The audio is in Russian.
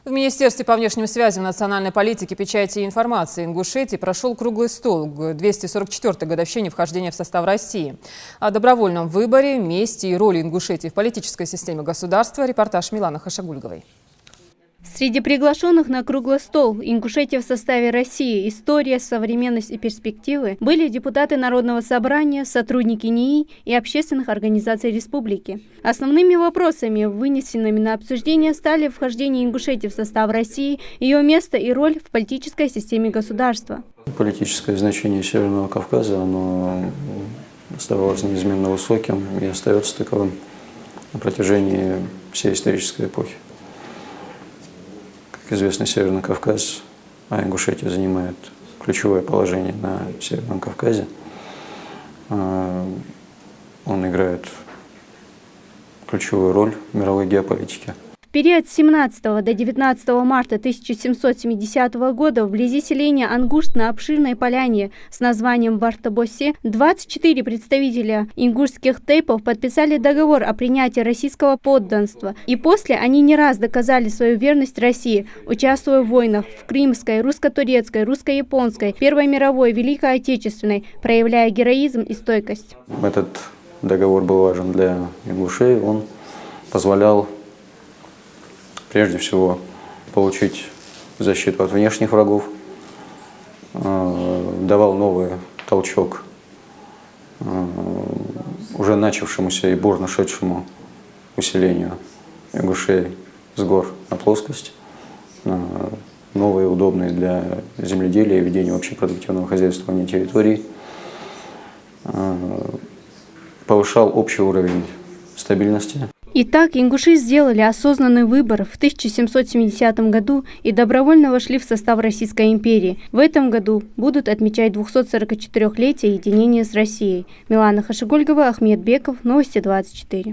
В Министерстве по внешним связям, национальной политике, печати и информации Ингушетии прошел круглый стол к 244-й годовщине вхождения в состав России. О добровольном выборе, месте и роли Ингушетии в политической системе государства репортаж Миланы Хашагульговой. Среди приглашенных на круглый стол «Ингушетия в составе России. История, современность и перспективы» были депутаты Народного собрания, сотрудники НИИ и общественных организаций республики. Основными вопросами, вынесенными на обсуждение, стали вхождение Ингушетии в состав России, ее место и роль в политической системе государства. Политическое значение Северного Кавказа оно оставалось неизменно высоким и остается таковым на протяжении всей исторической эпохи. Как известно, Северный Кавказ, а Ингушетия занимает ключевое положение на Северном Кавказе. Он играет ключевую роль в мировой геополитике. В период с 17 до 19 марта 1770 года вблизи селения Ангушт на обширной поляне с названием Бартабосе 24 представителя ингушских тейпов подписали договор о принятии российского подданства. И после они не раз доказали свою верность России, участвуя в войнах в Крымской, русско-турецкой, русско-японской, Первой мировой, Великой Отечественной, проявляя героизм и стойкость. Этот договор был важен для ингушей. Он позволял прежде всего получить защиту от внешних врагов, давал новый толчок уже начавшемуся и бурно шедшему усилению ингушей с гор на плоскость, новые, удобные для земледелия и ведения общепродуктивного хозяйствования территорий, повышал общий уровень стабильности. Итак, ингуши сделали осознанный выбор в 1770 году и добровольно вошли в состав Российской империи. В этом году будут отмечать 244-летие единения с Россией. Милана Хашагульгова, Ахмед Беков, Новости 24.